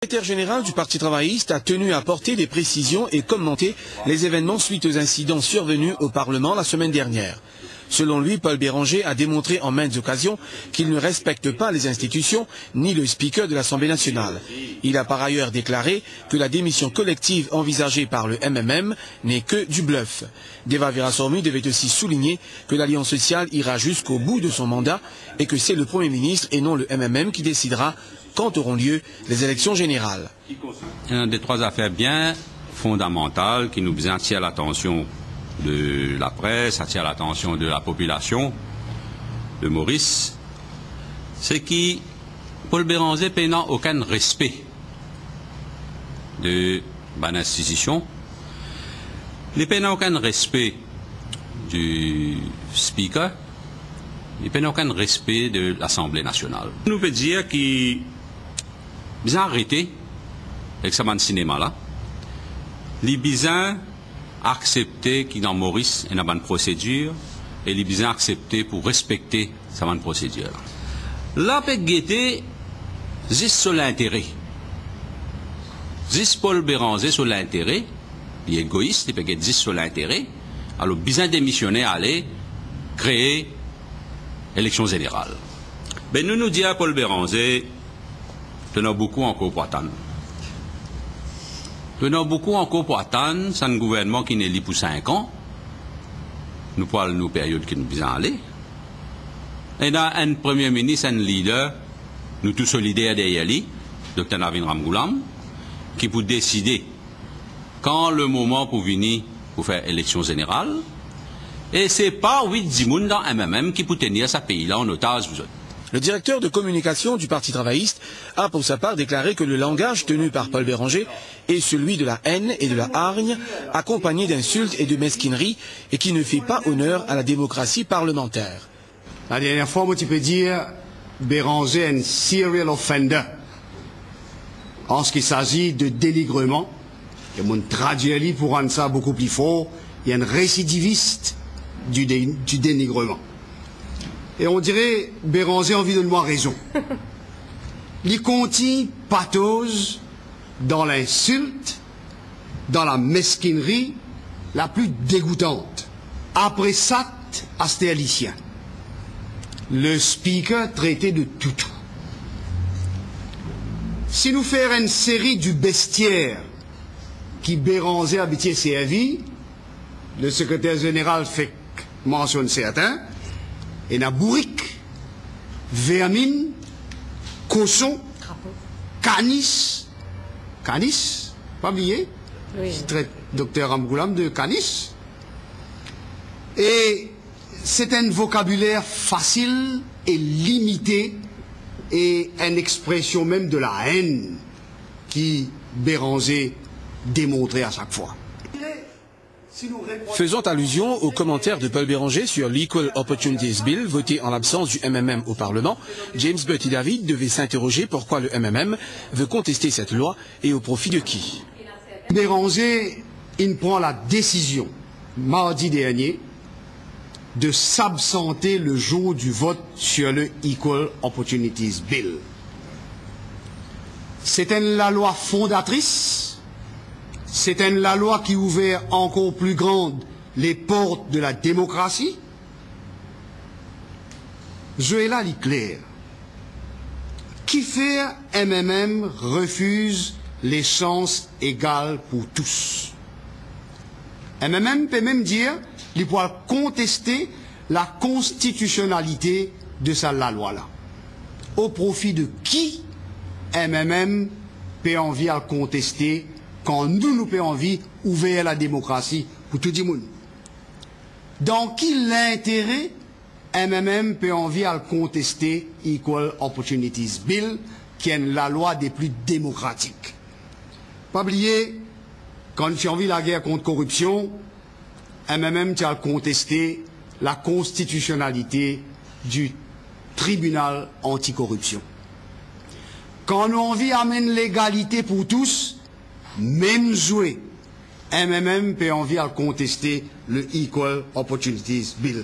Le secrétaire général du Parti travailliste a tenu à apporter des précisions et commenter les événements suite aux incidents survenus au Parlement la semaine dernière. Selon lui, Paul Béranger a démontré en maintes occasions qu'il ne respecte pas les institutions ni le speaker de l'Assemblée nationale. Il a par ailleurs déclaré que la démission collective envisagée par le MMM n'est que du bluff. Deva Virasamy devait aussi souligner que l'Alliance sociale ira jusqu'au bout de son mandat et que c'est le Premier ministre et non le MMM qui décidera quand auront lieu les élections générales. Une des trois affaires bien fondamentales qui nous attirent l'attention de la presse, attire l'attention de la population de Maurice, c'est que Paul Béranger n'a aucun respect de l'institution, il n'a aucun respect du speaker, il n'a aucun respect de l'Assemblée nationale. Nous peut dire qu'il a arrêté avec ce cinéma-là, les bizarres accepter qu'il dans Maurice une bonne procédure et les bizarres accepter pour respecter sa bonne procédure. Là, peut guetter juste sur l'intérêt. Juste Paul Béranger sur l'intérêt, il est égoïste, il peut guetter juste sur l'intérêt. Alors, bizarre démissionner, aller créer élection générale. Ben, nous disons à Paul Béranger, tenons beaucoup encore pour attendre. Nous avons beaucoup encore pour attendre, c'est un gouvernement qui n'est lié pour 5 ans. Nous parlons de nos périodes qui nous disent aller. Et dans un premier ministre, un leader, nous tous solidaires derrière lui, Dr Navin Ramgoolam, qui peut décider quand le moment pour venir pour faire élection générale. Et c'est pas 8-10 personnes dans MMM qui peut tenir ce pays-là en otage. Le directeur de communication du Parti travailliste a pour sa part déclaré que le langage tenu par Paul Béranger est celui de la haine et de la hargne, accompagné d'insultes et de mesquineries, et qui ne fait pas honneur à la démocratie parlementaire. La dernière fois, moi, tu peux dire, Béranger est un serial offender. En ce qui s'agit de dénigrement, et mon traduit pour rendre ça beaucoup plus fort, il y a un récidiviste du dénigrement. Et on dirait, Béranger a envie de moi raison. Il contient pathos dans l'insulte, dans la mesquinerie la plus dégoûtante. Après ça, astéalicien. Le speaker traité de toutou. Si nous faisons une série du bestiaire qui Béranger habitié servi, le secrétaire général fait mention certain, et na bourrique, vermine, cochon, canis, pas oublié, oui. C'est docteur Ramgoolam de canis. Et c'est un vocabulaire facile et limité et une expression même de la haine qui Béranger démontrait à chaque fois. Faisant allusion aux commentaires de Paul Béranger sur l'Equal Opportunities Bill, voté en l'absence du MMM au Parlement, James Butty David devait s'interroger pourquoi le MMM veut contester cette loi et au profit de qui. Béranger, il prend la décision, mardi dernier, de s'absenter le jour du vote sur le Equal Opportunities Bill. C'était la loi fondatrice. C'est la loi qui ouvert encore plus grandes les portes de la démocratie. Je vais là clair. Qui fait MMM refuse les chances égales pour tous. MMM peut même dire qu'il pourra contester la constitutionnalité de sa loi-là. Au profit de qui MMM peut envie à contester quand nous avons envie d'ouvrir la démocratie pour tout le monde. Dans quel intérêt MMM peut envie à contester Equal Opportunities Bill, qui est la loi des plus démocratiques. Pas oublier, quand tu as envie de la guerre contre corruption, MMM tu as contesté la constitutionnalité du tribunal anticorruption. Quand nous avons envie d'amener l'égalité pour tous, même joué, MMM peut envie à contester le Equal Opportunities Bill.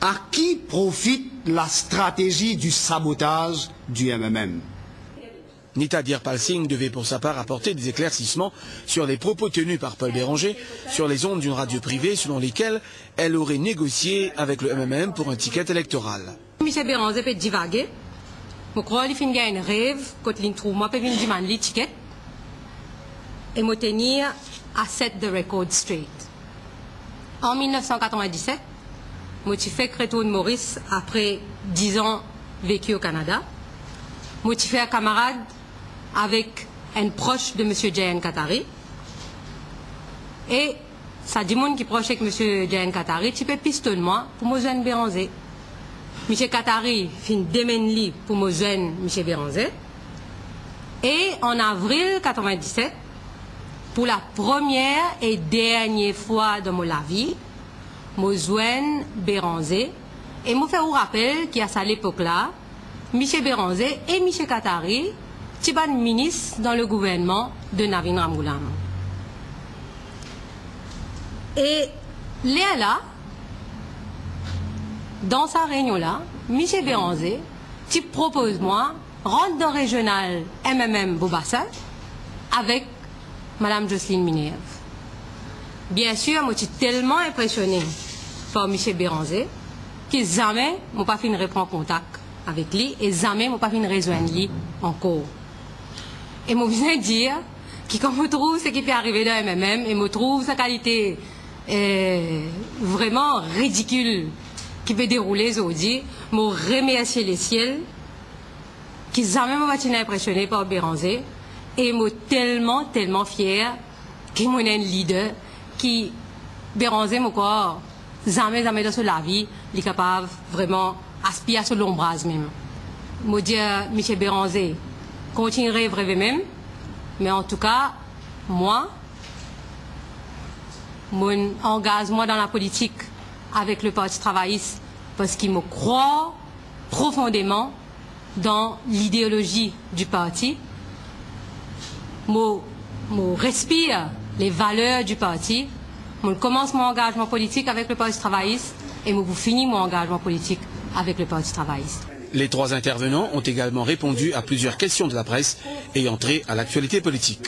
À qui profite la stratégie du sabotage du MMM? Nita Dierpal Singh devait pour sa part apporter des éclaircissements sur les propos tenus par Paul Béranger sur les ondes d'une radio privée selon lesquelles elle aurait négocié avec le MMM pour un ticket électoral. M. Béranger peut divaguer. Je crois qu'il a un rêve quand il trouve moi peut venir demander le ticket et me tenir à set the record straight. En 1997, je suis fait Créton de Maurice après 10 ans vécu au Canada. Je suis fait un camarade avec un proche de M. Jayan Katari. Et ça dit monde qui est proche avec M. Jayan Katari, tu peux pistonner moi pour me joindre Béranger. M. Katari fin démène pour me joindre M. Béranger. Et en avril 1997, pour la première et dernière fois dans ma vie, je joins Béranger. Et je fais un rappel qu'à cette époque-là, M. Béranger et M. Katari étaient ministres dans le gouvernement de Navin Ramgoolam. Et là, dans sa réunion-là, M. Béranger propose moi rendre dans le régional MMM Bobassa avec Mme Jocelyne Minerve. Bien sûr, je suis tellement impressionné par M. Béranger que jamais je n'ai pas fait reprendre contact avec lui et jamais je n'ai pas fait rejoindre lui encore. Et je viens dire que quand je trouve ce qui peut arriver dans le MMM et je trouve sa qualité vraiment ridicule qui peut dérouler aujourd'hui, je remercie les ciels qui jamais je suis impressionné par Béranger et je suis tellement fier que je suis un leader qui Béranger mon corps jamais dans la vie il est capable vraiment aspirer sur l'ombrage même. Je dis M. Béranger continuerai vraiment même, mais en tout cas moi mon engagement dans la politique avec le Parti travailliste parce qu'il me croit profondément dans l'idéologie du parti. Je respire les valeurs du parti. Je commence mon engagement politique avec le Parti travailliste et je finis mon engagement politique avec le Parti travailliste. Les trois intervenants ont également répondu à plusieurs questions de la presse ayant trait à l'actualité politique.